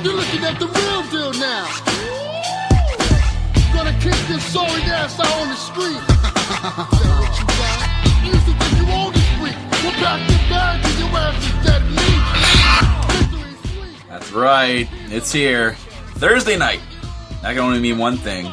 You're looking at the real deal now. Gonna kick this sorry ass out on the street. That what you got? You used to think you owned the street. Well, pack your bag and your ass is dead meat. Victory's sweet. That's right. It's here. Thursday night. That can only mean one thing.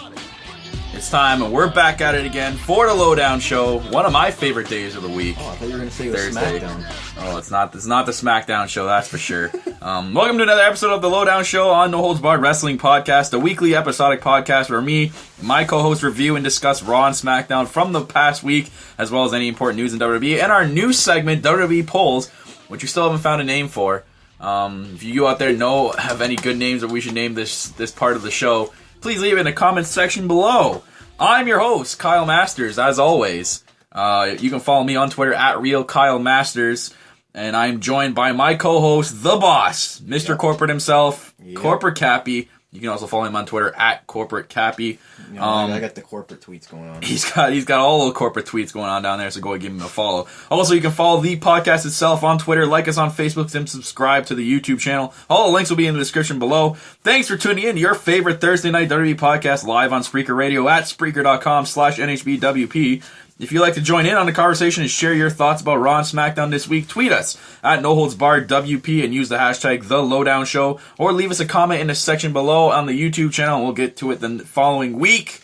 It's time, and we're back at it again for the Lowdown Show. One of my favorite days of the week. Oh, I thought you were going to say it was Thursday. Smackdown. Oh, it's not the Smackdown Show, that's for sure. Welcome to another episode of the Lowdown Show on No Holds Barred Wrestling Podcast, a weekly episodic podcast where me and my co-hosts review and discuss Raw and Smackdown from the past week, as well as any important news in WWE, and our new segment, WWE Polls, which we still haven't found a name for. If you out there have any good names that we should name this part of the show, please leave it in the comments section below. I'm your host, Kyle Masters, as always. You can follow me on Twitter at RealKyleMasters, and I'm joined by my co-host, the boss, Mr. Corporate himself, Corporate Cappy. You can also follow him on Twitter at Corporate Cappy. You know, I got the corporate tweets going on. He's got all the corporate tweets going on down there, so go and give him a follow. Also, you can follow the podcast itself on Twitter, like us on Facebook, and subscribe to the YouTube channel. All the links will be in the description below. Thanks for tuning in to your favorite Thursday night WWE podcast live on Spreaker Radio at Spreaker.com/NHBWP. If you'd like to join in on the conversation and share your thoughts about Raw and SmackDown this week, tweet us at NoHoldsBarredWP and use the hashtag TheLowdownShow, or leave us a comment in the section below on the YouTube channel, and we'll get to it the following week.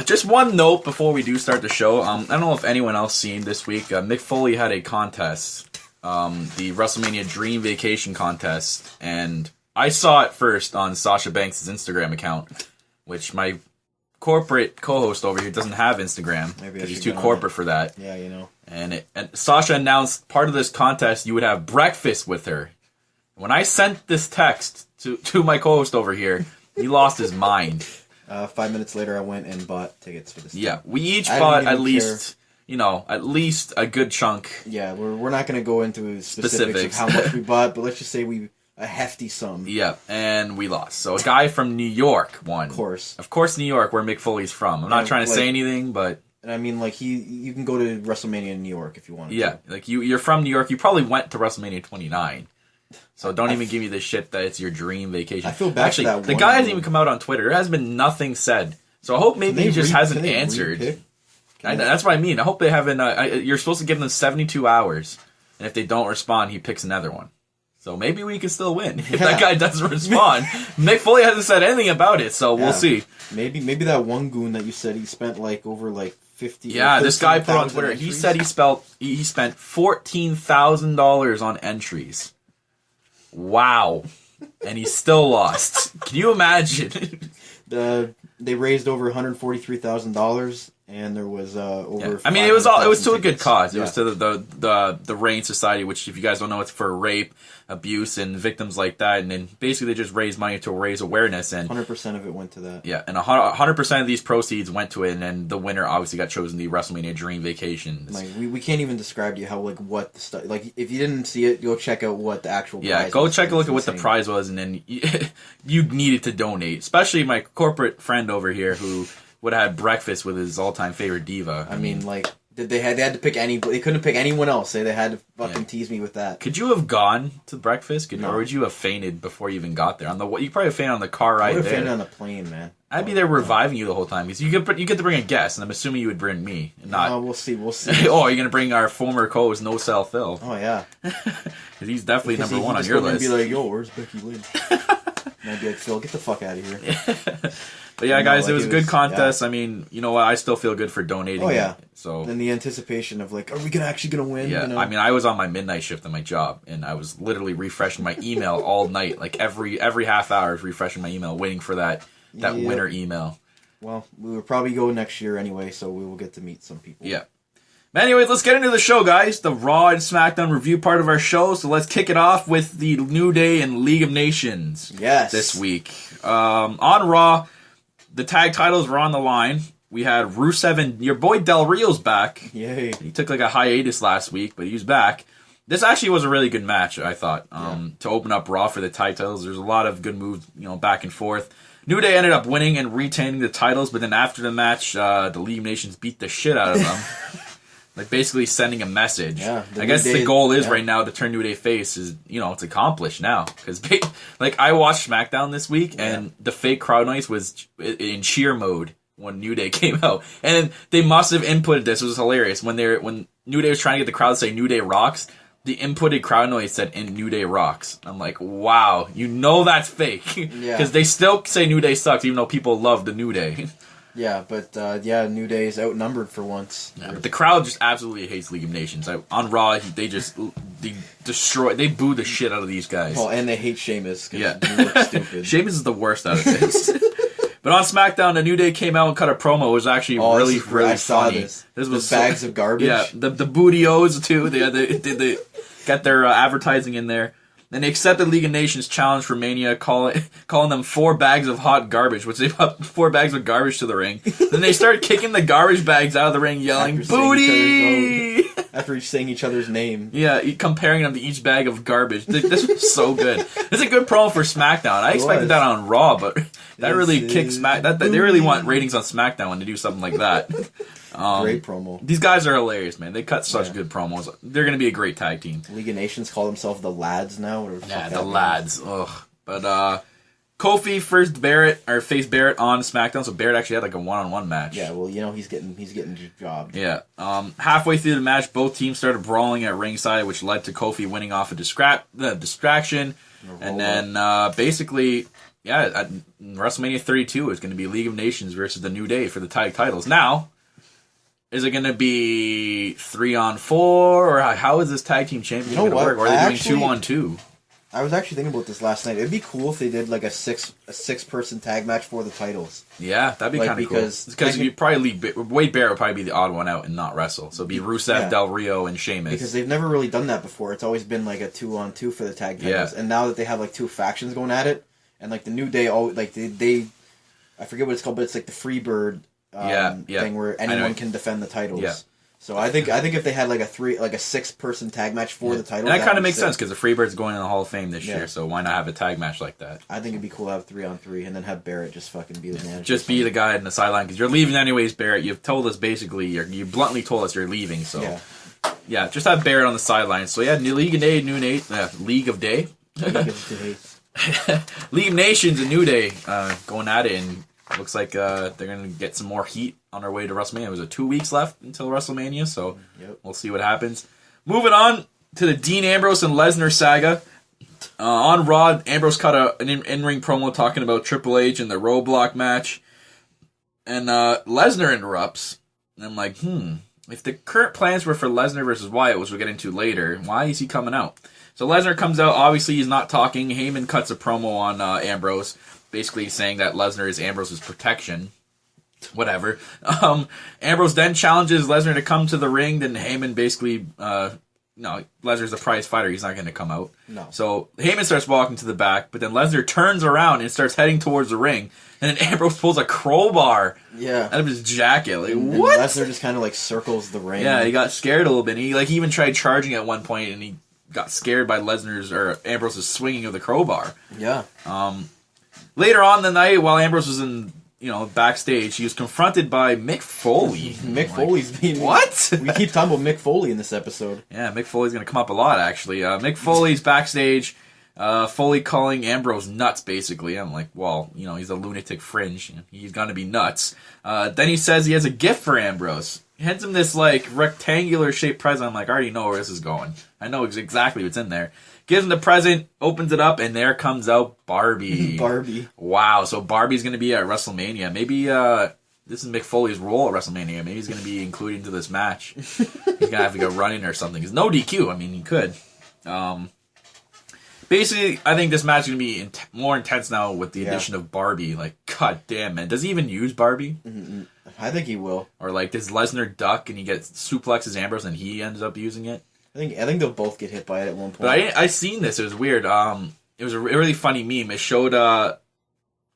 Just one note before we do start the show. I don't know if anyone else seen this week. Mick Foley had a contest, the WrestleMania Dream Vacation contest, and I saw it first on Sasha Banks' Instagram account, which my corporate co-host over here doesn't have Instagram because he's too corporate for that. Yeah, you know. And Sasha announced part of this contest you would have breakfast with her. When I sent this text to my co-host over here, he lost his mind. 5 minutes later, I went and bought tickets for this. Yeah, we each bought at least a good chunk. Yeah, we're not going to go into specifics of how much we bought, but let's just say a hefty sum. Yeah, and we lost. So a guy from New York won. Of course, New York, where Mick Foley's from. I'm not trying to say anything, but... And I mean, like, you can go to WrestleMania in New York if you want to. Yeah, like, you're from New York. You probably went to WrestleMania 29. So don't even give me this shit that it's your dream vacation. I feel bad for that the guy hasn't even come out on Twitter. There has been nothing said. So I hope maybe he just hasn't answered. That's what I mean. I hope they haven't... you're supposed to give them 72 hours. And if they don't respond, he picks another one. So maybe we can still win if that guy doesn't respond. Mick Foley hasn't said anything about it, so we'll see. Maybe that one goon that you said he spent over 50. Yeah, this guy put on Twitter. He said he spent $14,000 on entries. Wow, and he still lost. Can you imagine? They raised over $143,000. And there was over. Yeah. I mean, it was to a good cause. It was to the Rain Society, which, if you guys don't know, it's for rape, abuse, and victims like that. And then basically they just raised money to raise awareness. And 100% of it went to that. Yeah, and 100% of these proceeds went to it. And then the winner obviously got chosen, the WrestleMania Dream Vacation. Like we can't even describe to you how what the stuff. Like, if you didn't see it, go check out what the actual prize go was. check a look at what the prize was, and then you needed to donate. Especially my corporate friend over here who would have had breakfast with his all-time favorite diva. I mean, like, they had to pick they couldn't pick anyone else. They had to fucking tease me with that. Could you have gone to breakfast? No. Or would you have fainted before you even got there? You probably fainted on the car ride there. I would have fainted on the plane, man. I'd be there reviving you the whole time, because you get to bring a guest, and I'm assuming you would bring me, and not... Oh, we'll see. Oh, you're going to bring our former co-host, No Cell Phil. Oh, yeah. Because he's definitely number one on your list. He's be like, yo, where's Becky Lynch? And I'd be like, Phil, get the fuck out of here. But yeah, guys, it was a good contest. Yeah. I mean, you know what? I still feel good for donating. Oh, yeah. So, and the anticipation of, like, are we actually going to win? Yeah, you know? I mean, I was on my midnight shift at my job, and I was literally refreshing my email all night. Like, every half hour, I was refreshing my email, waiting for that winner email. Well, we will probably go next year anyway, so we will get to meet some people. Yeah. Anyway, let's get into the show, guys. The Raw and SmackDown review part of our show. So let's kick it off with the New Day and League of Nations. Yes. This week. On Raw, the tag titles were on the line. We had Rusev and your boy Del Rio's back. Yay. He took like a hiatus last week, but he's back. This actually was a really good match, I thought, to open up Raw for the tag titles. There's a lot of good moves, back and forth. New Day ended up winning and retaining the titles, but then after the match, the League of Nations beat the shit out of them. Like, basically sending a message. Yeah, I guess the goal is right now to turn New Day face is, it's accomplished now. Because, like, I watched SmackDown this week, and the fake crowd noise was in cheer mode when New Day came out. And they must have inputted this. It was hilarious. When New Day was trying to get the crowd to say New Day rocks, the inputted crowd noise said in New Day rocks. I'm like, wow, that's fake. Because they still say New Day sucks, even though people love the New Day. Yeah, but New Day is outnumbered for once. Yeah, but the crowd just absolutely hates League of Nations. On Raw, they boo the shit out of these guys. Oh, and they hate Sheamus because he looks stupid. Sheamus is the worst out of this. But on SmackDown, the New Day came out and cut a promo. It was actually really funny. This was bags of garbage. Yeah, the Bootios too. They got their advertising in there. Then they accepted League of Nations challenge for Mania, calling them 4 bags of hot garbage, which they put 4 bags of garbage to the ring. Then they start kicking the garbage bags out of the ring, yelling, "Booty!" After saying each other's name. Yeah, comparing them to each bag of garbage. This was so good. It's a good promo for SmackDown. I expected that on Raw, but that really kicks SmackDown. They really want ratings on SmackDown when they do something like that. Great promo. These guys are hilarious, man. They cut such good promos. They're going to be a great tag team. League of Nations call themselves the Lads now. Yeah, the Lads. Ugh. But Kofi faced Barrett on SmackDown, so Barrett actually had like a one-on-one match. Yeah, well, he's getting jobbed. Yeah. Halfway through the match, both teams started brawling at ringside, which led to Kofi winning off a distraction. And then basically, at WrestleMania 32 is going to be League of Nations versus the New Day for the tag titles. Now, is it going to be 3-on-4, or how is this tag team championship going to work? Or are they doing 2-on-2? I was actually thinking about this last night. It'd be cool if they did like a six-person tag match for the titles. Yeah, that'd be kind of cool. Because you'd probably Wade Barrett would probably be the odd one out and not wrestle. So it'd be Rusev, Del Rio, and Sheamus. Because they've never really done that before. It's always been like a 2-on-2 for the tag titles. Yeah. And now that they have like 2 factions going at it, and like the New Day, they I forget what it's called, but it's like the Freebird thing where anyone can defend the titles. Yeah. So I think if they had like a 6-person tag match for the title, and that kind of makes sense because the Freebird's going in the Hall of Fame this year. So why not have a tag match like that? I think it'd be cool to have 3-on-3 and then have Barrett just fucking be the manager. Just be the guy in the sideline because you're leaving anyways, Barrett. You've told us basically, you bluntly told us you're leaving. So yeah, just have Barrett on the sideline. So yeah, League of Day, League of Day, League of Nations, and New Day going at it, and looks like they're gonna get some more heat on our way to WrestleMania. It was 2 weeks left until WrestleMania, so we'll see what happens. Moving on to the Dean Ambrose and Lesnar saga. On Raw, Ambrose cut an in-ring promo talking about Triple H and the Roadblock match. And Lesnar interrupts. And I'm like, if the current plans were for Lesnar versus Wyatt, which we'll get into later, why is he coming out? So Lesnar comes out. Obviously, he's not talking. Heyman cuts a promo on Ambrose, basically saying that Lesnar is Ambrose's protection. Whatever. Ambrose then challenges Lesnar to come to the ring. Then Heyman basically, no, Lesnar's a prize fighter. He's not going to come out. No. So Heyman starts walking to the back, but then Lesnar turns around and starts heading towards the ring. And then Ambrose pulls a crowbar out of his jacket. Like, and what? Lesnar just kind of like circles the ring. Yeah, he got scared a little bit. He even tried charging at one point, and he got scared by Ambrose's swinging of the crowbar. Yeah. Later on the night, while Ambrose was in backstage, he was confronted by Mick Foley. Mick Foley's being... What? We keep talking about Mick Foley in this episode. Yeah, Mick Foley's going to come up a lot, actually. Mick Foley's backstage. Foley calling Ambrose nuts, basically. I'm like, well, he's a lunatic fringe. He's going to be nuts. Then he says he has a gift for Ambrose. He hands him this, rectangular-shaped present. I'm like, I already know where this is going. I know exactly what's in there. Gives him the present, opens it up, and there comes out Barbie. Barbie. Wow, so Barbie's going to be at WrestleMania. Maybe this is Mick Foley's role at WrestleMania. Maybe he's going to be included into this match. He's going to have to go running or something. There's no DQ. I mean, he could. Basically, I think this match is going to be more intense now with the addition of Barbie. Like, god damn, man. Does he even use Barbie? I think he will. Or, does Lesnar duck and he gets suplexes Ambrose and he ends up using it? I think they'll both get hit by it at one point. But I seen this. It was weird. It was a really funny meme. It showed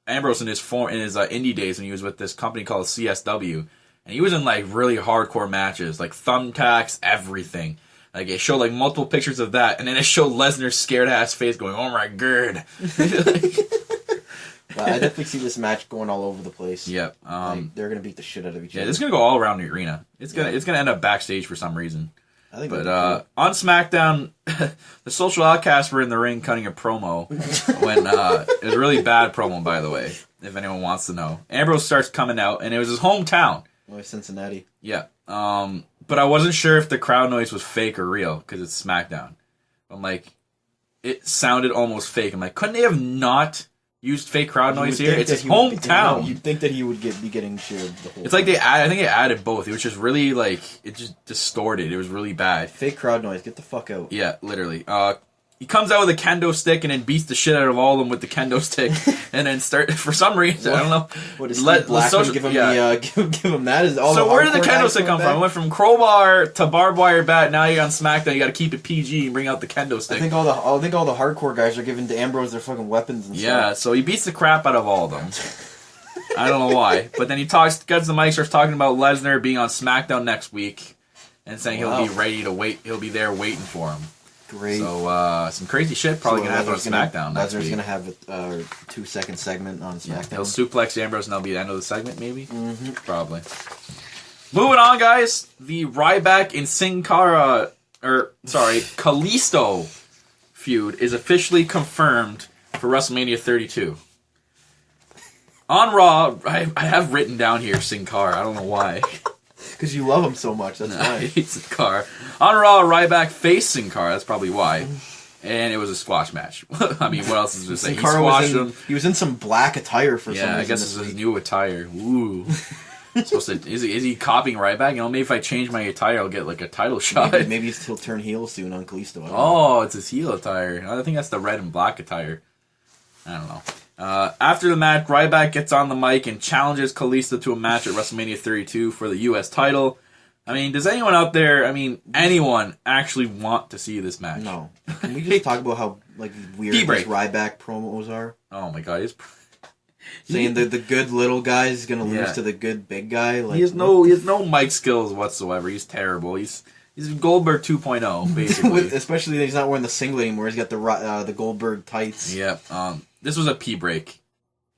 Ambrose in his indie days when he was with this company called CSW, and he was in really hardcore matches, like thumbtacks, everything. It showed multiple pictures of that, and then it showed Lesnar's scared ass face going, "Oh my god!" But I definitely see this match going all over the place. Yep. They're gonna beat the shit out of each other. Yeah, it's gonna go all around the arena. It's gonna end up backstage for some reason. I think. But on SmackDown, the Social Outcasts were in the ring cutting a promo when it was a really bad promo, by the way. If anyone wants to know, Ambrose starts coming out, and it was his hometown. Oh, Cincinnati. Yeah. But I wasn't sure if the crowd noise was fake or real because it's SmackDown. I'm like, it sounded almost fake. I'm like, couldn't they have not used fake crowd noise here? It's his hometown. You'd think that he would be getting cheered the whole It's like I think they added both. It was just really like, it just distorted. It was really bad. Fake crowd noise. Get the fuck out. Yeah, literally. He comes out with a kendo stick and then beats the shit out of all of them with the kendo stick, and then for some reason, I don't know. What is Steve Blackman give him give him that? Is all so where did the kendo stick come from? It went from crowbar to barbed wire bat. Now you're on SmackDown. You got to keep it PG and bring out the kendo stick. I think all the hardcore guys are giving to Ambrose their fucking weapons and stuff. Yeah, so he beats the crap out of all of them. I don't know why, but then he gets the mic, starts talking about Lesnar being on SmackDown next week, and saying he'll be ready to wait. He'll be there waiting for him. Great. So some crazy shit probably gonna happen on SmackDown next week. Lesnar's gonna have a 2-second segment on SmackDown. Yeah, he'll suplex Ambrose and that'll be the end of the segment, maybe. Mm-hmm. Probably. Moving on, guys. The Ryback and Kalisto feud is officially confirmed for WrestleMania 32. On Raw, I have written down here Sin Cara. I don't know why. Because you love him so much, that's why. I hate Sin Cara. On Raw, Ryback faced Sin Cara, that's probably why. And it was a squash match. I mean, what else is there to say? He squashed him. He was in some black attire for some reason. Yeah, I guess it's his new attire. Ooh. Supposed to, is he copying Ryback? You know, maybe if I change my attire, I'll get like a title shot. Maybe he'll turn heel soon on Kalisto. Oh, it's his heel attire. I think that's the red and black attire. I don't know. After the match, Ryback gets on the mic and challenges Kalisto to a match at WrestleMania 32 for the U.S. title. I mean, does anyone out there, anyone actually want to see this match? No. Can we just talk about how weird these Ryback promos are? Oh my god, saying that the good little guy is going to lose to the good big guy. He has no mic skills whatsoever. He's terrible. He's Goldberg 2.0 basically. Especially that he's not wearing the singlet anymore. He's got the Goldberg tights. Yep. This was a pee break.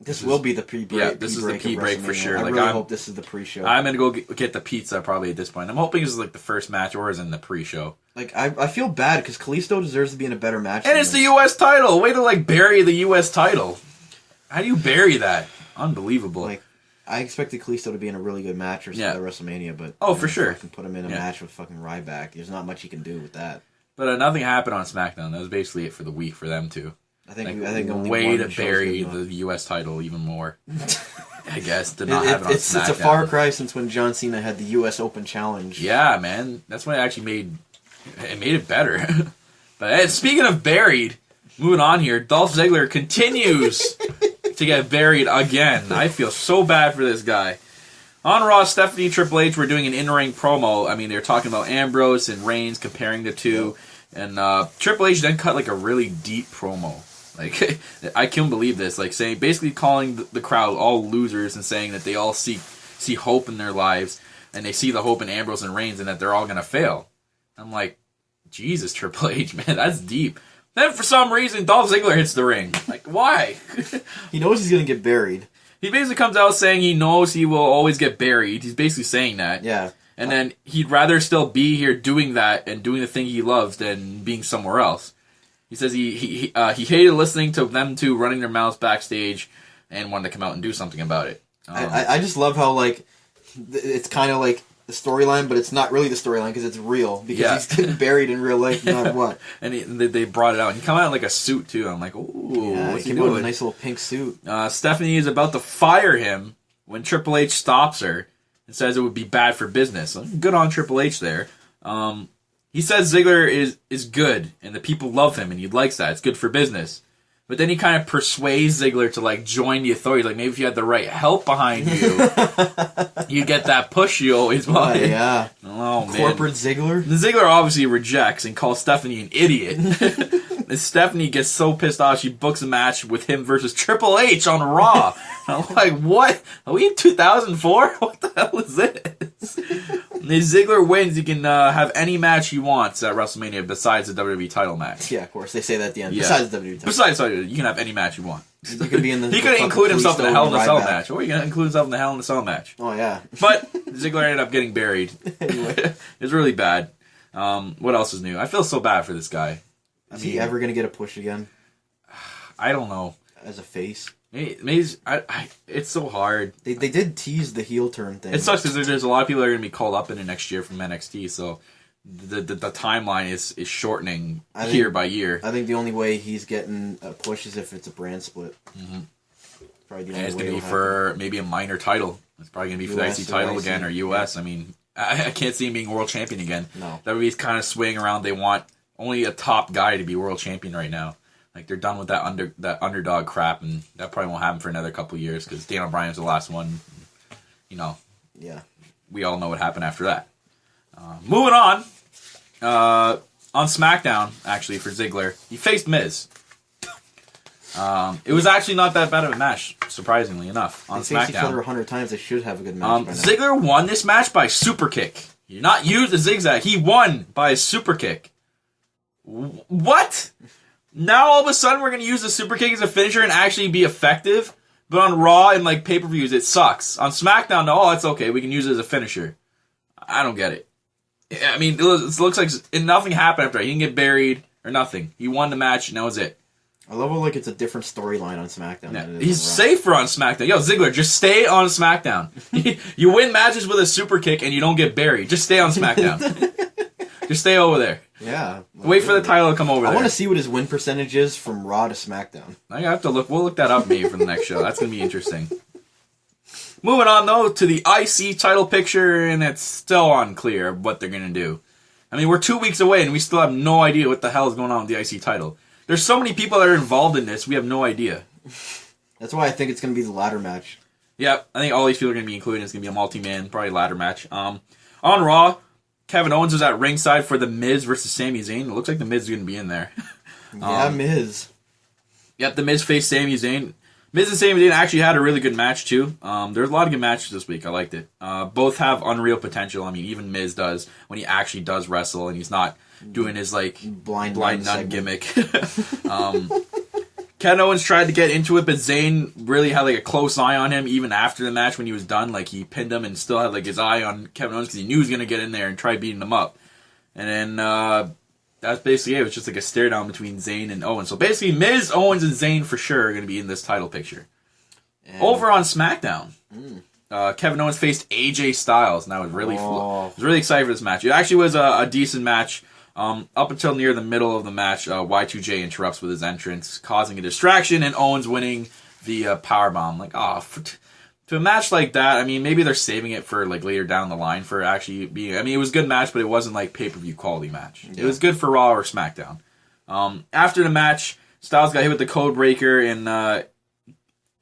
This will be the pre-break. Yeah, this is the pee break for sure. I really hope this is the pre-show. I'm gonna go get the pizza probably at this point. I'm hoping this is the first match or is in the pre-show. I feel bad because Kalisto deserves to be in a better match. And it's the U.S. title. Way to bury the U.S. title. How do you bury that? Unbelievable. I expected Kalisto to be in a really good match or something at WrestleMania, but for sure, put him in a match with fucking Ryback. There's not much he can do with that. But nothing happened on SmackDown. That was basically it for the week for them too. I think only way to bury the U.S. title even more. I guess to not have it on SmackDown. It's a far cry since when John Cena had the U.S. Open Challenge. Yeah, man, that's when it actually made it better. But speaking of buried, moving on here, Dolph Ziggler continues to get buried again. I feel so bad for this guy. On Raw, Stephanie and Triple H were doing an in-ring promo. I mean, they were talking about Ambrose and Reigns, comparing the two. And Triple H then cut a really deep promo. I can't believe this. Basically calling the crowd all losers and saying that they all see hope in their lives. And they see the hope in Ambrose and Reigns and that they're all going to fail. I'm like, Jesus, Triple H, man, that's deep. Then for some reason, Dolph Ziggler hits the ring. Why? He knows he's going to get buried. He basically comes out saying he knows he will always get buried. He's basically saying that. Yeah. And then he'd rather still be here doing that and doing the thing he loves than being somewhere else. He says he hated listening to them two running their mouths backstage and wanted to come out and do something about it. I just love how it's kind of like the storyline, but it's not really the storyline because it's real. Because he's getting buried in real life no matter what. And they brought it out. He come out in a suit too. I'm like, ooh, what's he doing? A nice little pink suit. Stephanie is about to fire him when Triple H stops her and says it would be bad for business. So good on Triple H there. He says Ziggler is good and the people love him and he likes that. It's good for business. But then he kind of persuades Ziggler to join the authorities. Maybe if you had the right help behind you, you get that push you always wanted. Yeah. Oh man. Corporate Ziggler. The Ziggler obviously rejects and calls Stephanie an idiot. Stephanie gets so pissed off, she books a match with him versus Triple H on Raw. I'm like, what? Are we in 2004? What the hell is this? If Ziggler wins, he can have any match he wants at WrestleMania besides the WWE title match. Yeah, of course. They say that at the end. Yeah. Besides the WWE title. Besides, you can have any match you want. You could be in the. He could include himself in the Hell in a Cell match. Or he can include himself in the Hell in a Cell match. Oh, yeah. But Ziggler ended up getting buried. Anyway. It was really bad. What else is new? I feel so bad for this guy. Is he ever going to get a push again? I don't know. As a face? Maybe it's so hard. They did tease the heel turn thing. It sucks because there's a lot of people that are going to be called up in the next year from NXT, so the timeline is shortening year by year. I think the only way he's getting a push is if it's a brand split. Mm-hmm. Probably the and it's only going way to be for maybe a minor title. It's probably going to be for the IC title again, or US. I mean, I can't see him being world champion again. No. WWE's kind of swaying around. They want only a top guy to be world champion right now. Like, they're done with that underdog crap, and that probably won't happen for another couple of years because Daniel Bryan's the last one. You know, yeah, we all know what happened after that. Moving on SmackDown, actually, for Ziggler, he faced Miz. It was actually not that bad of a match, surprisingly enough, on SmackDown. They faced each other 100 times. They should have a good match by now. Ziggler won this match by super kick. He did not use the zigzag. He won by a super kick. What? Now all of a sudden we're going to use the super kick as a finisher and actually be effective? But on Raw and like pay-per-views, it sucks. On SmackDown, no, it's okay. We can use it as a finisher. I don't get it. I mean, it looks like nothing happened after that. He didn't get buried or nothing. He won the match and that was it. I love how like it's a different storyline on SmackDown. Yeah. He's safer on SmackDown. Yo, Ziggler, just stay on SmackDown. You win matches with a super kick and you don't get buried. Just stay on SmackDown. Just stay over there. Yeah. Wait for the title to come over there. I want to see what his win percentage is from Raw to SmackDown. I have to look. We'll look that up maybe for the next show. That's going to be interesting. Moving on, though, to the IC title picture, and it's still unclear what they're going to do. I mean, we're 2 weeks away, and we still have no idea what the hell is going on with the IC title. There's so many people that are involved in this, we have no idea. That's why I think it's going to be the ladder match. Yeah, I think all these people are going to be included. It's going to be a multi-man, probably ladder match. On Raw, Kevin Owens was at ringside for The Miz versus Sami Zayn. It looks like The Miz is going to be in there. Yeah, Miz. Yep, The Miz faced Sami Zayn. Miz and Sami Zayn actually had a really good match, too. There's a lot of good matches this week. I liked it. Both have unreal potential. I mean, even Miz does when he actually does wrestle and he's not doing his, like, blind nun gimmick. Kevin Owens tried to get into it, but Zayn really had, like, a close eye on him even after the match when he was done. Like, he pinned him and still had, like, his eye on Kevin Owens because he knew he was going to get in there and try beating him up. And then, that's basically it. It was just like a stare down between Zayn and Owens. So basically, Miz, Owens, and Zayn for sure are going to be in this title picture. And over on SmackDown, Kevin Owens faced AJ Styles, and I was really, excited for this match. It actually was a decent match. Up until near the middle of the match, Y2J interrupts with his entrance, causing a distraction, and Owens winning the powerbomb. Like, to a match like that, I mean, maybe they're saving it for like later down the line for actually being. I mean, it was a good match, but it wasn't like pay-per-view quality match. Yeah. It was good for Raw or SmackDown. After the match, Styles got hit with the code breaker, and that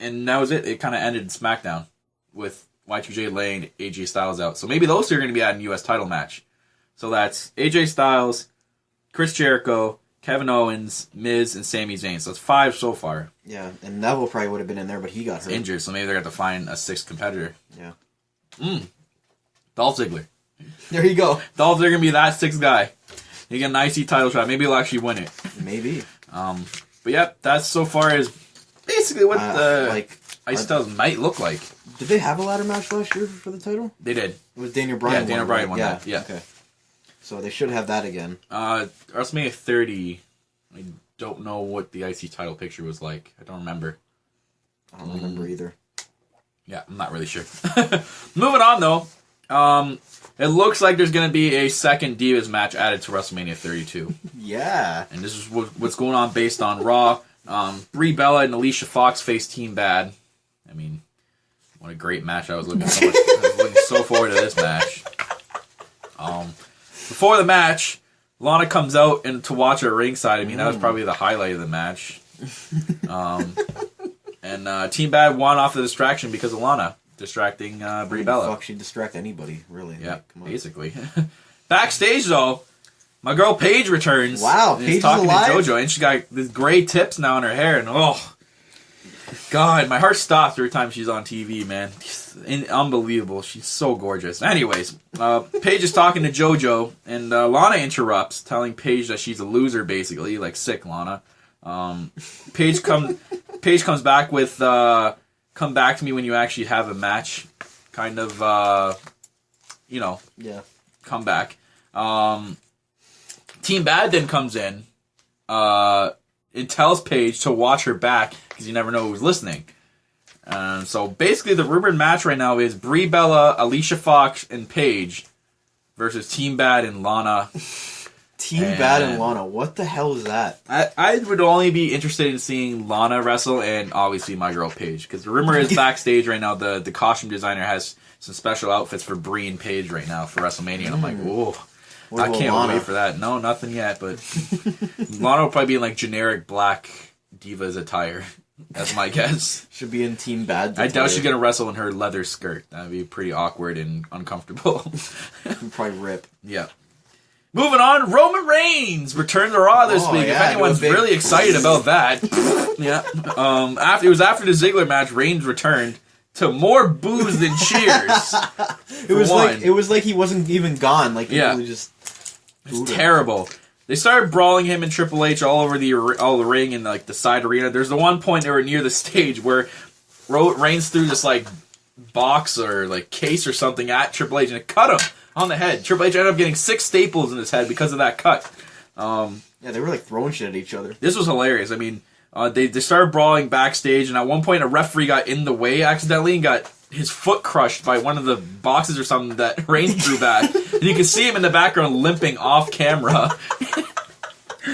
was it. It kind of ended SmackDown with Y2J laying AJ Styles out. So maybe those two are going to be at a U.S. title match. So that's AJ Styles, Chris Jericho, Kevin Owens, Miz, and Sami Zayn. So it's 5 so far. Yeah, and Neville probably would have been in there, but he got hurt. Injured, so maybe they're going to find a 6th competitor. Yeah. Dolph Ziggler. There you go. Dolph Ziggler going to be that 6th guy. You get an IC title shot. Maybe he'll actually win it. Maybe. But yep, that's so far as basically what the IC titles might look like. Did they have a ladder match last year for the title? They did. It was Daniel Bryan. Yeah, Daniel Bryan won that. Yeah. Okay. So they should have that again. WrestleMania 30, I don't know what the IC title picture was like. I don't remember. I don't remember either. Yeah, I'm not really sure. Moving on, though. It looks like there's going to be a second Divas match added to WrestleMania 32. Yeah. And this is what's going on based on Raw. Brie Bella and Alicia Fox face Team Bad. I mean, what a great match. I was looking so forward to this match. Before the match, Lana comes out and to watch her ringside. I mean, that was probably the highlight of the match. And Team Bad won off the distraction because of Lana distracting Brie Bella. Fuck, she'd distract anybody, really. Yeah, like, come on. basically. Backstage, though, My girl Paige returns. Wow, and Paige is talking alive? to JoJo, and she got these gray tips now in her hair, and God, my heart stops every time she's on TV, man. Unbelievable. She's so gorgeous. Anyways, Paige is talking to JoJo, and Lana interrupts, telling Paige that she's a loser, basically, like sick Lana. Paige comes back with come back to me when you actually have a match, kind of, come back. Team Bad then comes in. It tells Paige to watch her back because you never know who's listening. So basically, the rumored match right now is Brie Bella, Alicia Fox, and Paige versus Team Bad and Lana. Bad and Lana. What the hell is that? I would only be interested in seeing Lana wrestle and obviously my girl Paige, because the rumor is backstage right now the costume designer has some special outfits for Brie and Paige right now for WrestleMania, and I'm like, whoa. I can't wait for that. No, nothing yet, but Lana will probably be in like generic black Divas attire. That's my guess. Should be in Team Bad. I doubt she's gonna wrestle in her leather skirt. That'd be pretty awkward and uncomfortable. Probably rip. Yeah. Moving on, Roman Reigns returned to Raw this week. Yeah, if anyone's really excited about that, yeah. It was after the Ziggler match, Reigns returned to more boos than cheers. It was like he wasn't even gone. Like yeah. Just. It's terrible. They started brawling him and Triple H all over the ring and like the side arena. There's the one point they were near the stage where Reigns threw this like box or like case or something at Triple H and it cut him on the head. Triple H ended up getting 6 staples in his head because of that cut. Yeah, they were like throwing shit at each other. This was hilarious. I mean, they started brawling backstage, and at one point a referee got in the way accidentally and got his foot crushed by one of the boxes or something that Reigns threw back. And you can see him in the background limping off camera.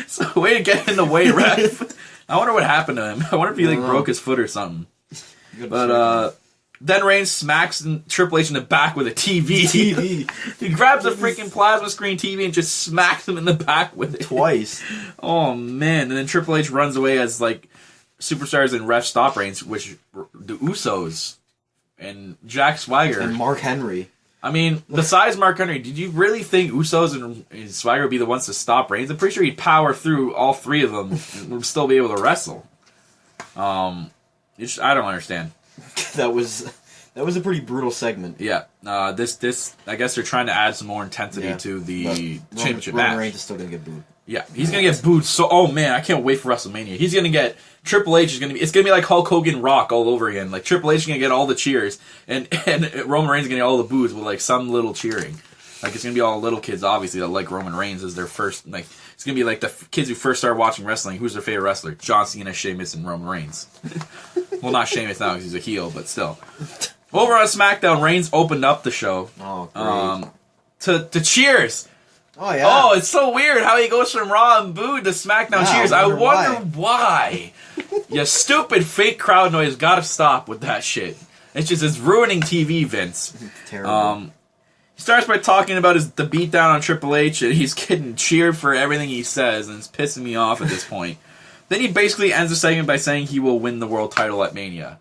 So, way to get in the way, ref. I wonder what happened to him. I wonder if he broke his foot or something. But then Reigns smacks Triple H in the back with a TV. He grabs a freaking plasma screen TV and just smacks him in the back with it. Twice. Oh, man. And then Triple H runs away as, like, superstars and refs stop Reigns, which the Usos and Jack Swagger. And Mark Henry. I mean, besides Mark Henry, did you really think Usos and Swagger would be the ones to stop Reigns? I'm pretty sure he'd power through all 3 of them and would still be able to wrestle. I don't understand. That was a pretty brutal segment. Yeah. This I guess they're trying to add some more intensity to the championship match. Roman Reigns is still gonna get booed. Yeah, he's gonna get booed. So, oh man, I can't wait for WrestleMania. He's gonna get Triple H is gonna be. It's gonna be like Hulk Hogan, Rock all over again. Like Triple H is gonna get all the cheers, and Roman Reigns is gonna get all the boos with like some little cheering. Like it's gonna be all little kids, obviously, that like Roman Reigns as their first. Like it's gonna be like the kids who first started watching wrestling. Who's their favorite wrestler? John Cena, Sheamus, and Roman Reigns. Well, not Sheamus now because he's a heel, but still. Over on SmackDown, Reigns opened up the show. Oh, great. To cheers. Oh, yeah. Oh, it's so weird how he goes from Raw and booed to SmackDown cheers. I wonder why. You stupid fake crowd noise gotta stop with that shit. It's ruining TV, Vince. Terrible. He starts by talking about the beatdown on Triple H, and he's getting cheered for everything he says, and it's pissing me off at this point. Then he basically ends the segment by saying he will win the world title at Mania.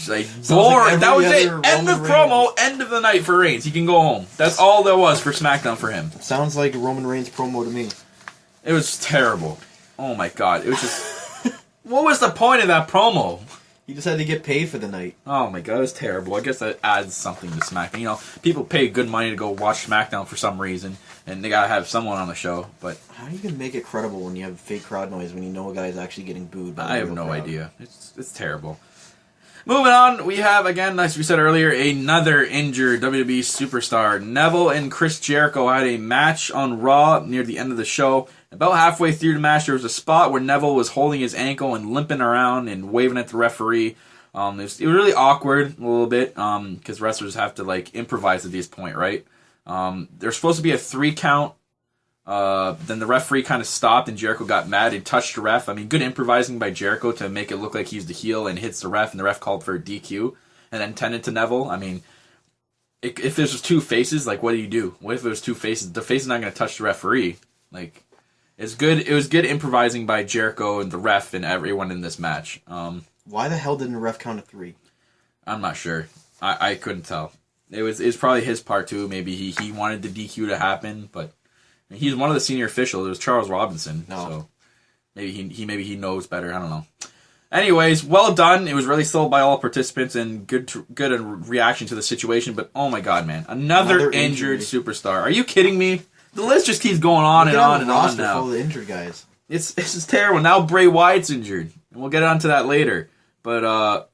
Like, boring. That was it. End of promo. End of the night for Reigns. He can go home. That's all there was for SmackDown for him. Sounds like a Roman Reigns promo to me. It was terrible. Oh my god. It was just... What was the point of that promo? He just had to get paid for the night. Oh my god, it was terrible. I guess that adds something to SmackDown. You know, people pay good money to go watch SmackDown for some reason, and they gotta have someone on the show, but... How are you gonna make it credible when you have fake crowd noise when you know a guy is actually getting booed by I have no idea. It's terrible. Moving on, we have, again, as we said earlier, another injured WWE superstar. Neville and Chris Jericho had a match on Raw near the end of the show. About halfway through the match, there was a spot where Neville was holding his ankle and limping around and waving at the referee. It was really awkward a little bit because wrestlers have to like improvise at this point, right? There's supposed to be a 3 count. Then the referee kind of stopped and Jericho got mad and touched the ref. I mean, good improvising by Jericho to make it look like he's the heel and hits the ref, and the ref called for a DQ and then tended to Neville. I mean, if there's just 2 faces, like what do you do? What if there's 2 faces? The face is not going to touch the referee. Like, it's good. It was good improvising by Jericho and the ref and everyone in this match. Why the hell didn't the ref count to 3? I'm not sure. I couldn't tell. It's probably his part too. Maybe he wanted the DQ to happen, but he's one of the senior officials. It was Charles Robinson. No. So maybe he knows better. I don't know. Anyways, well done. It was really sold by all participants and good reaction to the situation. But oh my god, man, another injured superstar. Are you kidding me? The list just keeps going on and on and on now. Full of injured guys. It's just terrible. Now Bray Wyatt's injured, and we'll get onto that later. But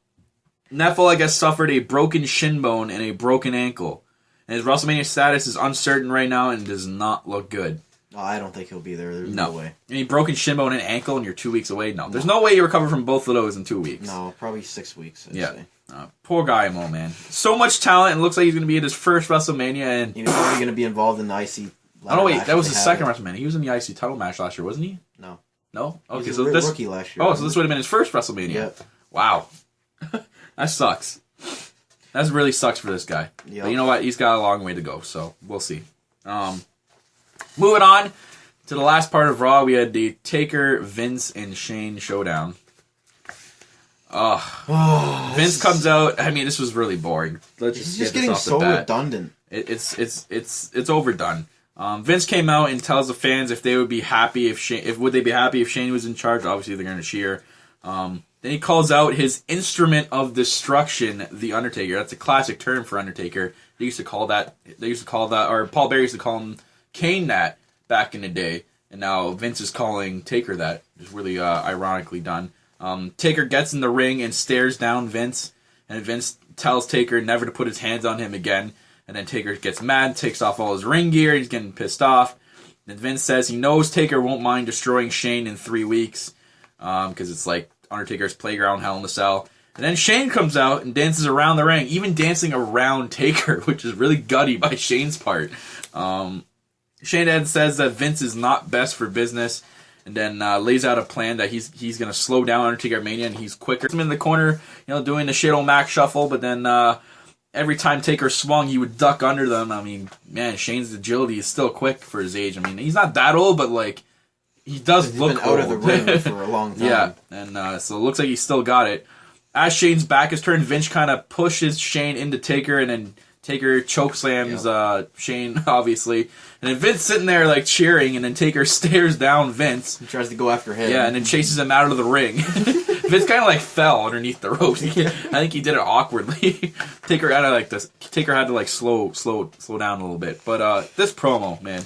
Neville, I guess, suffered a broken shin bone and a broken ankle. And his WrestleMania status is uncertain right now and does not look good. Oh, I don't think he'll be there. There's no way. Any broken shin bone and ankle and you're 2 weeks away? No. There's no way you recover from both of those in 2 weeks. No, probably 6 weeks, I'd say. Poor guy, Mo, man. So much talent, and looks like he's going to be at his first WrestleMania. And he's probably going to be involved in the IC. Oh, no, wait. That was his second WrestleMania. He was in the IC title match last year, wasn't he? No. No? Okay, so this rookie last year. Oh, so this would have been his first WrestleMania. Yep. Wow. That sucks. That really sucks for this guy. Yep. But you know what? He's got a long way to go, so we'll see. Moving on to the last part of Raw, we had the Taker, Vince, and Shane showdown. Vince comes out. I mean, this was really boring. Let's just get getting so redundant. It's overdone. Vince came out and tells the fans if they would be happy if Shane was in charge. Obviously, they're going to cheer. Then he calls out his instrument of destruction, the Undertaker. That's a classic term for Undertaker. They used to call that, or Paul Bearer used to call him Kane that back in the day, and now Vince is calling Taker that. It's really ironically done. Taker gets in the ring and stares down Vince, and Vince tells Taker never to put his hands on him again. And then Taker gets mad, takes off all his ring gear, he's getting pissed off. And Vince says he knows Taker won't mind destroying Shane in 3 weeks, because it's like Undertaker's playground, Hell in a Cell. And then Shane comes out and dances around the ring, even dancing around Taker, which is really gutty by Shane's part. Shane then says that Vince is not best for business, and then lays out a plan that he's going to slow down Undertaker Mania, and he's quicker. He's in the corner, doing the Shadow Mac shuffle, but then every time Taker swung, he would duck under them. I mean, man, Shane's agility is still quick for his age. I mean, he's not that old, but like, he does look been out of the ring for a long time. Yeah, and so it looks like he's still got it. As Shane's back is turned, Vince kind of pushes Shane into Taker, and then Taker chokeslams Shane, obviously. And then Vince sitting there, like, cheering, and then Taker stares down Vince. He tries to go after him. Yeah, and then chases him out of the ring. Vince kind of, like, fell underneath the ropes. I think he did it awkwardly. Taker had to slow down a little bit. But this promo, man,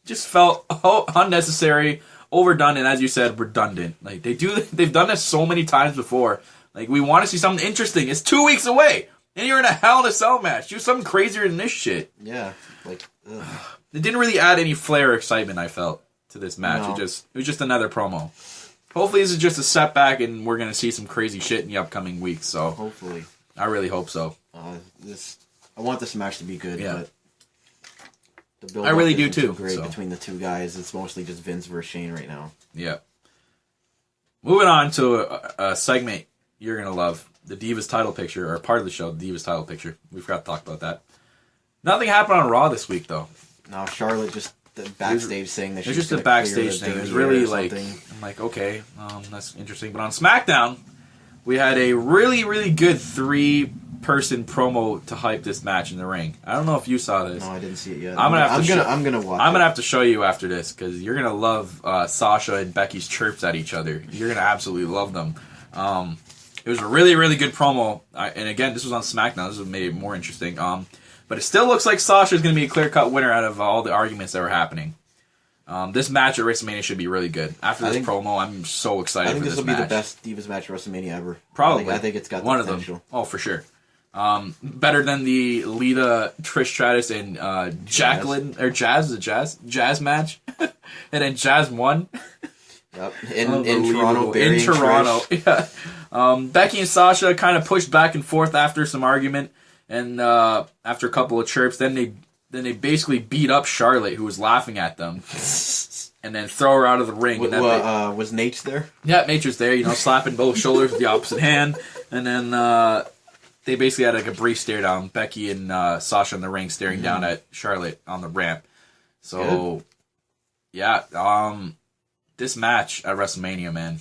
just felt unnecessary, overdone, and as you said, redundant. Like, they've done this so many times before. Like, we want to see something interesting. It's 2 weeks away, and you're in a Hell in a Cell match. Do something crazier than this shit. Yeah, like, ugh. It didn't really add any flair or excitement, I felt, to this match. No. It was just another promo. Hopefully this is just a setback, and we're going to see some crazy shit in the upcoming weeks. So hopefully. I really hope so. I want this match to be good, but the build I really do too. Great between the two guys. It's mostly just Vince versus Shane right now. Yeah. Moving on to a segment you're going to love. The Divas title picture, or part of the show, the Divas title picture. We forgot to talk about that. Nothing happened on Raw this week, though. No, Charlotte just the backstage saying that she's just a backstage thing. It was really like, I'm like, okay, that's interesting. But on SmackDown, we had a really, really good 3-person promo to hype this match in the ring. I don't know if you saw this. No, I didn't see it yet. I'm gonna watch. I'm gonna have to show you after this because you're gonna love Sasha and Becky's chirps at each other. You're gonna absolutely love them. It was a really, really good promo, and again, this was on SmackDown. This made it more interesting. But it still looks like Sasha's going to be a clear-cut winner out of all the arguments that were happening. This match at WrestleMania should be really good. After this promo, I'm so excited for this match. I think this will be the best Divas match at WrestleMania ever. Probably. I think it's got one the potential. Of them. Oh, for sure. Better than the Lita, Trish Stratus, and Jacqueline, or Jazz match. And then Jazz won. Yep. In Toronto. In Toronto, yeah. Becky and Sasha kind of pushed back and forth after some argument. And after a couple of chirps, then they basically beat up Charlotte, who was laughing at them, and then throw her out of the ring. Was Nate there? Yeah, Nature's there, slapping both shoulders with the opposite hand. And then they basically had like a brief stare down. Becky and Sasha in the ring staring down at Charlotte on the ramp. So, yeah, this match at WrestleMania, man.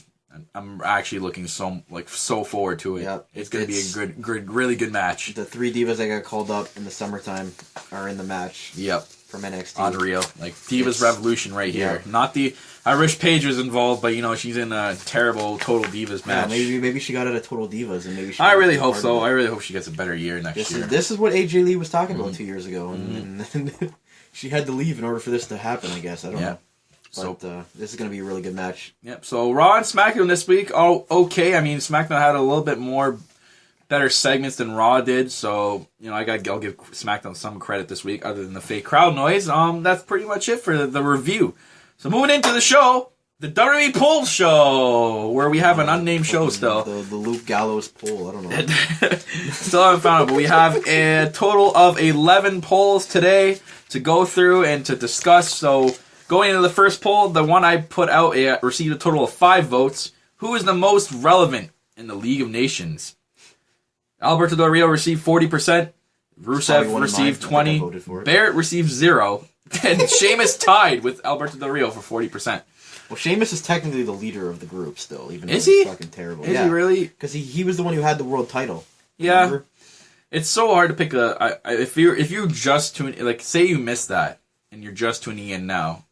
I'm actually looking so forward to it. Yep. It's going to be a good, really good match. The 3 divas that got called up in the summertime are in the match. Yep. From NXT. Unreal. Like, Divas Revolution right here. Yeah. Not the... I wish Paige was involved, but, she's in a terrible Total Divas match. Yeah, maybe she got out of Total Divas, and maybe she... I really hope so. I really hope she gets a better year next year. This is what AJ Lee was talking about 2 years ago, and she had to leave in order for this to happen, I guess. I don't know. But this is going to be a really good match. Yep. So, Raw and SmackDown this week, okay. I mean, SmackDown had a little bit more better segments than Raw did, so I'll give SmackDown some credit this week, other than the fake crowd noise. That's pretty much it for the review. So moving into the show, the WWE Poll Show, where we have an unnamed show still. The Luke Gallows poll, I don't know. Still haven't found it, but we have a total of 11 polls today to go through and to discuss. So going into the first poll, the one I put out received a total of 5 votes. Who is the most relevant in the League of Nations? Alberto Del Rio received 40%. Rusev received 20%. Barrett received 0%. And Sheamus tied with Alberto Del Rio for 40%. Well, Sheamus is technically the leader of the group still, even though he's he? Fucking terrible. Is he really? Because he was the one who had the world title. Yeah. Remember? It's so hard to pick if you just tune, like, say you missed that and you're just tuning in now,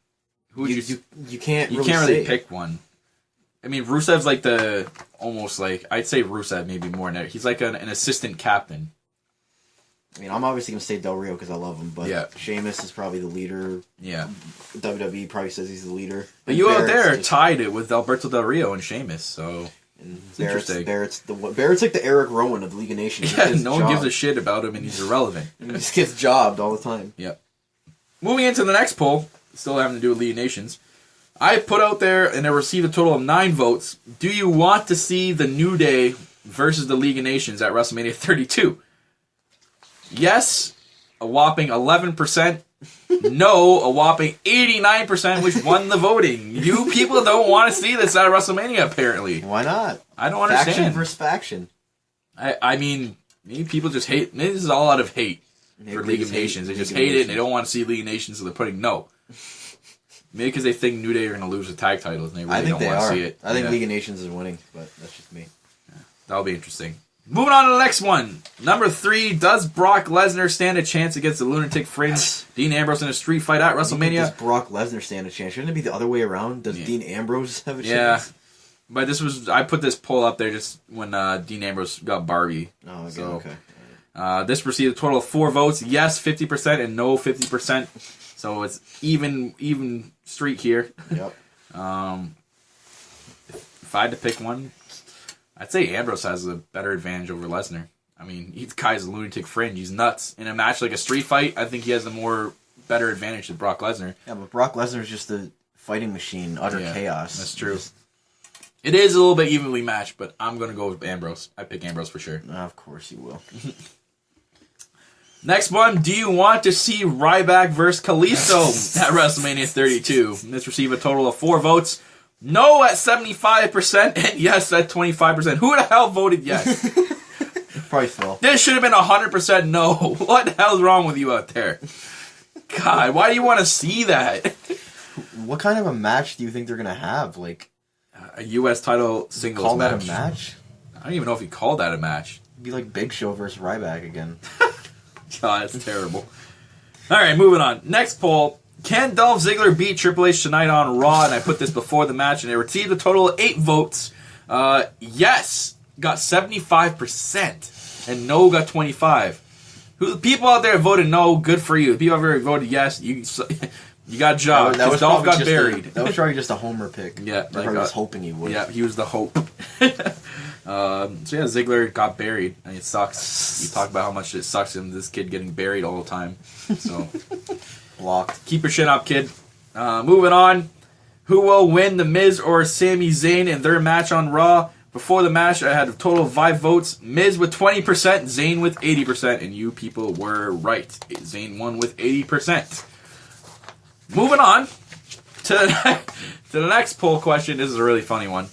who you can't really pick one. I mean, Rusev's like I'd say Rusev maybe more than he's like an assistant captain. I mean, I'm obviously going to say Del Rio because I love him, but Sheamus is probably the leader. Yeah. WWE probably says he's the leader. But you out there tied it with Alberto Del Rio and Sheamus, so it's interesting. Barrett's like the Eric Rowan of the League of Nations. Yeah, no one gives a shit about him, and he's irrelevant. And he just gets jobbed all the time. Yep. Moving into the next poll, still having to do with League of Nations. I put out there, and I received a total of 9 votes. Do you want to see the New Day versus the League of Nations at WrestleMania 32? Yes, a whopping 11%. No, a whopping 89%, which won the voting. You people don't want to see this at WrestleMania, apparently. Why not? I don't understand. Faction versus faction. I mean, maybe people just hate... Maybe this is all out of hate for League of Nations. They just hate it, and they don't want to see League of Nations, so they're putting no. Maybe because they think New Day are going to lose the tag titles, and they really don't want to see it. I think League of Nations is winning, but that's just me. Yeah, that'll be interesting. Moving on to the next one. Number 3, does Brock Lesnar stand a chance against the Lunatic Fringe? Dean Ambrose in a street fight at WrestleMania? Does Brock Lesnar stand a chance? Shouldn't it be the other way around? Does Dean Ambrose have a chance? Yeah. But I put this poll up there just when Dean Ambrose got Barbie. Oh, okay. So, Okay. This received a total of 4 votes. Yes, 50%, and no, 50%. So it's even streak here. Yep. If I had to pick one, I'd say Ambrose has a better advantage over Lesnar. I mean, he's guy's a lunatic fringe. He's nuts. In a match like a street fight, I think he has a better advantage than Brock Lesnar. Yeah, but Brock Lesnar is just a fighting machine, utter chaos. That's true. It is a little bit evenly matched, but I'm going to go with Ambrose. I pick Ambrose for sure. Of course you will. Next one, do you want to see Ryback versus Kalisto at WrestleMania 32? This received a total of 4 votes. No at 75%, and yes at 25%. Who the hell voted yes? Probably Phil. This should have been 100% no. What the hell's wrong with you out there? God, why do you want to see that? What kind of a match do you think they're going to have? Like a U.S. title singles call match. That a match? I don't even know if he called that a match. It'd be like Big Show versus Ryback again. God, that's terrible. Alright, moving on. Next poll. Can Dolph Ziggler beat Triple H tonight on Raw? And I put this before the match, and it received a total of 8 votes. Yes, got 75%, and no got 25%. The people out there voted no, good for you. The people out there voted yes, you got jobbed. That was Dolph got buried. That was probably just a homer pick. Yeah, I probably was hoping he would. Yeah, he was the hope. So yeah, Ziggler got buried, and it sucks. You talk about how much it sucks in this kid getting buried all the time. So blocked. Keep your shit up, kid. Moving on. Who will win, The Miz or Sami Zayn in their match on Raw? Before the match, I had a total of 5 votes. Miz with 20%, Zayn with 80%, and you people were right. Zayn won with 80%. Moving on to the next poll question. This is a really funny one.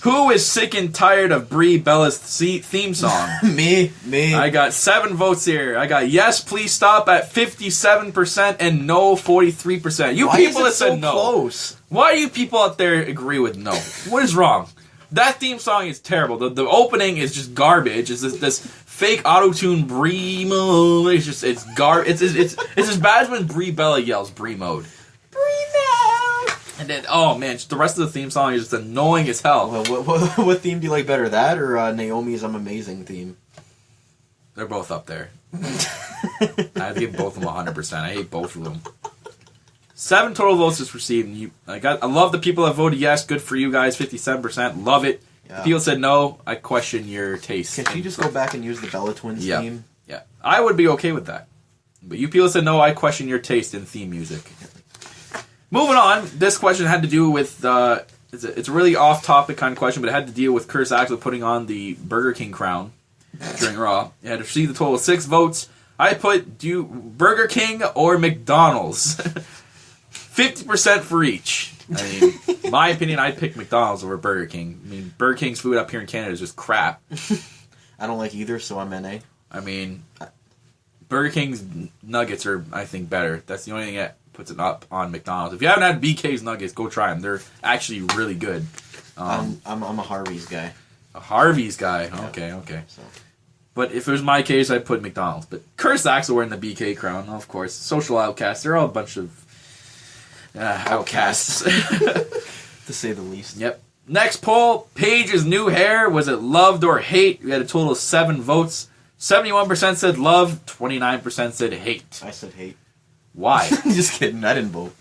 Who is sick and tired of Brie Bella's theme song? Me. I got 7 votes here. I got yes, please stop at 57% and no 43%. You people that said no. Close? Why do you people out there agree with no? What is wrong? That theme song is terrible. The opening is just garbage. It's this fake auto-tune Brie mode. It's just it's as bad as when Brie Bella yells Brie mode. Brie mode. And then just the rest of the theme song is just annoying as hell. Well, what theme do you like better, that or Naomi's "I'm Amazing" theme? They're both up there. I'd give both of them 100%. I hate both of them. 7 total votes was received. I love the people that voted yes. Good for you guys. 57%. Love it. Yeah. The people said no. I question your taste. Can she just go back and use the Bella Twins theme? Yeah. I would be okay with that. But you people said no. I question your taste in theme music. Moving on. This question had to do with... it's a really off-topic kind of question, but it had to deal with Curtis Axel putting on the Burger King crown during Raw. It had received a total of 6 votes. I put Burger King or McDonald's. 50% for each. I mean, my opinion, I'd pick McDonald's over Burger King. I mean, Burger King's food up here in Canada is just crap. I don't like either, so I'm NA. I mean, Burger King's nuggets are, I think, better. That's the only thing that puts it up on McDonald's. If you haven't had BK's nuggets, go try them. They're actually really good. I'm a Harvey's guy. A Harvey's guy. Okay. So. But if it was my case, I'd put McDonald's. But Curtis Axel wearing the BK crown, of course. Social outcasts. They're all a bunch of outcasts. To say the least. Yep. Next poll. Paige's new hair. Was it loved or hate? We had a total of 7 votes. 71% said love. 29% said hate. I said hate. Why? Just kidding. I didn't vote.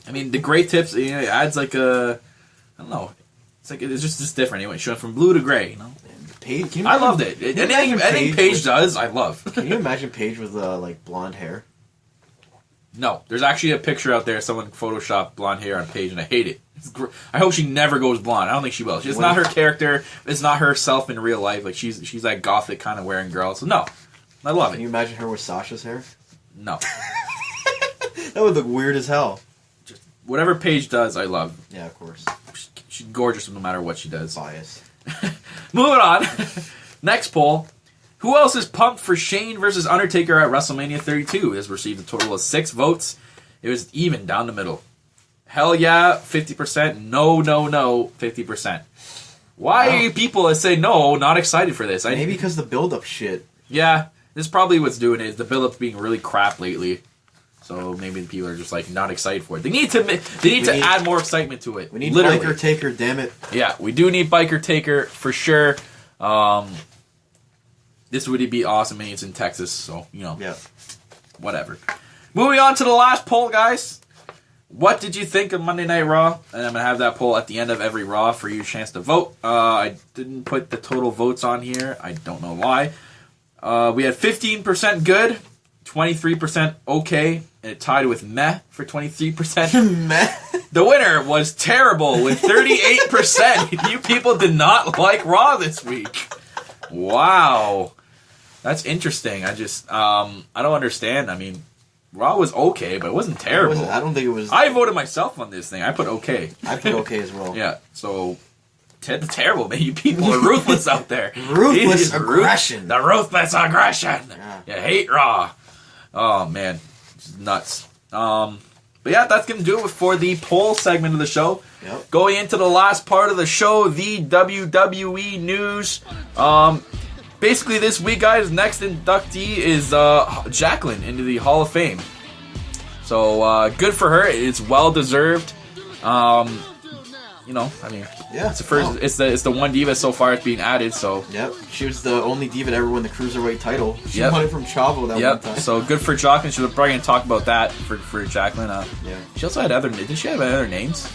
I mean, the gray tips, it adds like a... I don't know. It's just different anyway. She went from blue to gray, you know? Paige, I loved it. Anything Paige does, I love. Can you imagine Paige with blonde hair? No, there's actually a picture out there. Someone photoshopped blonde hair on Paige, and I hate it. I hope she never goes blonde. I don't think she will. It's not her character. It's not herself in real life. Like she's that gothic kind of wearing girl. So no, I love it. Can you imagine her with Sasha's hair? No. That would look weird as hell. Just whatever Paige does, I love. Yeah, of course. She's gorgeous no matter what she does. Bias. Moving on. Next poll. Who else is pumped for Shane versus Undertaker at WrestleMania 32? It has received a total of 6 votes. It was even down the middle. Hell yeah, 50%. No, 50%. Why are you people that say no not excited for this? Maybe because the build-up shit. Yeah, this is probably what's doing it. The build-up's being really crap lately. So maybe the people are just not excited for it. They need to add more excitement to it. We need Biker Taker, damn it. Yeah, we do need Biker Taker for sure. This would be awesome, and it's in Texas, so Yeah. Whatever. Moving on to the last poll, guys. What did you think of Monday Night Raw? And I'm gonna have that poll at the end of every Raw for your chance to vote. I didn't put the total votes on here. I don't know why. We had 15% good, 23% okay, and it tied with meh for 23%. Meh. The winner was terrible with 38%. You people did not like Raw this week. Wow. That's interesting. I don't understand. I mean, Raw was okay, but it wasn't terrible. I don't think it was... I voted myself on this thing. I put okay. I put okay as well. Yeah, so... terrible, man. You people are ruthless out there. Ruthless aggression. The ruthless aggression. Yeah. You hate Raw. Oh, man. It's nuts. But yeah, that's going to do it for the poll segment of the show. Yep. Going into the last part of the show, the WWE news. Basically, this week, guys, next inductee is Jacqueline into the Hall of Fame. So, good for her. It's well-deserved. Yeah, it's the first. It's the one diva so far it's being added. So yep, she was the only diva to ever win the cruiserweight title. She won it from Chavo that one time. So good for Jacqueline. She's probably gonna talk about that for Jacqueline. Yeah. She also had other. Did she have other names?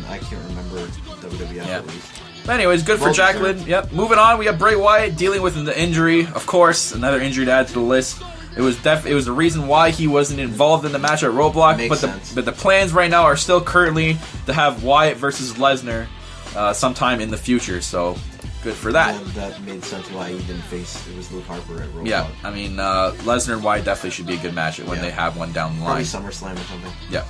I can't remember WWF at least. But anyways, good for Jacqueline. Deserved. Yep. Moving on, we have Bray Wyatt dealing with the injury. Of course, another injury to add to the list. It was the reason why he wasn't involved in the match at Roadblock. But the plans right now are still currently to have Wyatt versus Lesnar sometime in the future. So good for that. And that made sense why he didn't face it was Luke Harper at Roadblock. Yeah, I mean Lesnar and Wyatt definitely should be a good match when they have one down the line. Probably SummerSlam or something. Yeah.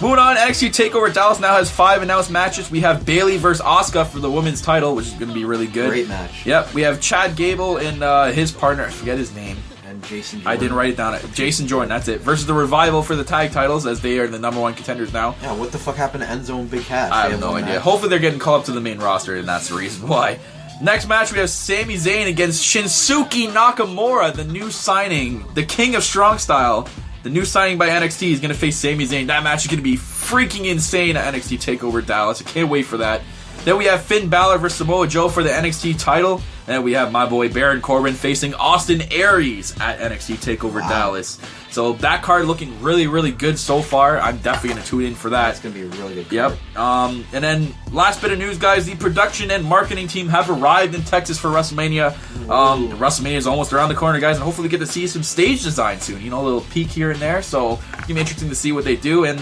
Moving on, NXT TakeOver Dallas now has 5 announced matches. We have Bayley versus Asuka for the women's title, which is going to be really good. Great match. Yep. We have Chad Gable and his partner. I forget his name. And Jason Jordan. I didn't write it down. Jason Jordan, that's it. Versus the Revival for the tag titles, as they are the number 1 contenders now. Yeah, what the fuck happened to Enzo and Big Cass? I have no idea. Hopefully they're getting called up to the main roster, and that's the reason why. Next match, we have Sami Zayn against Shinsuke Nakamura, the new signing, the king of strong style. The new signing by NXT is going to face Sami Zayn. That match is going to be freaking insane at NXT TakeOver Dallas. I can't wait for that. Then we have Finn Balor versus Samoa Joe for the NXT title. And we have my boy Baron Corbin facing Austin Aries at NXT TakeOver Dallas. So that card looking really, really good so far. I'm definitely going to tune in for that. That's going to be a really good card. Yep. And then last bit of news, guys. The production and marketing team have arrived in Texas for WrestleMania. WrestleMania is almost around the corner, guys. And hopefully we get to see some stage design soon. You know, a little peek here and there. So it's going to be interesting to see what they do. And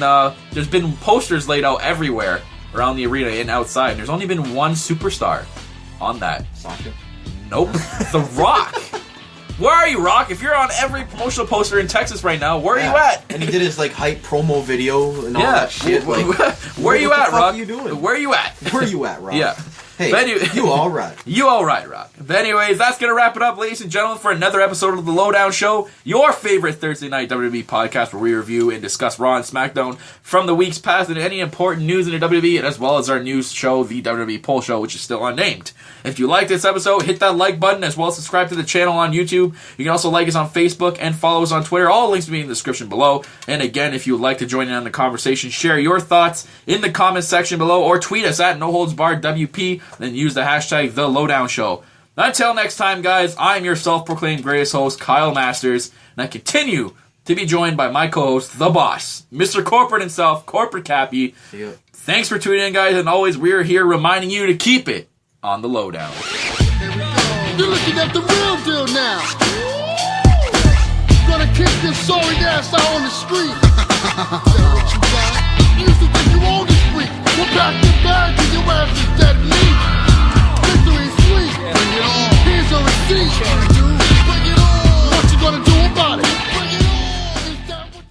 there's been posters laid out everywhere around the arena and outside. And there's only been one superstar on that. Sasha? Nope. The Rock. Where are you, Rock? If you're on every promotional poster in Texas right now, where are you at? And he did his like hype promo video and all that shit. Like, where are you at, Rock? What are you doing? Where are you at? Where are you at, Rock? Yeah. Hey, you all right. You all right, Rock. But anyways, that's going to wrap it up, ladies and gentlemen, for another episode of The Lowdown Show, your favorite Thursday night WWE podcast where we review and discuss Raw and SmackDown from the weeks past and any important news in the WWE, and as well as our news show, the WWE Poll Show, which is still unnamed. If you like this episode, hit that like button, as well as subscribe to the channel on YouTube. You can also like us on Facebook and follow us on Twitter. All links will be in the description below. And again, if you would like to join in on the conversation, share your thoughts in the comments section below, or tweet us at NoHoldsBarredWP, then use the hashtag The Lowdown Show. Until next time, guys, I'm your self-proclaimed greatest host, Kyle Masters, and I continue to be joined by my co-host, The Boss, Mr. Corporate himself, Corporate Cappy. Thanks for tuning in, guys, and always, we're here reminding you to keep it on the Lowdown. You're looking at the real deal now. Gonna kick this sorry ass out on the street. What you got? You used to think you owned the street. Well, pack your bag and your ass is dead meat. Victory's sweet. Bring it on. Here's a receipt.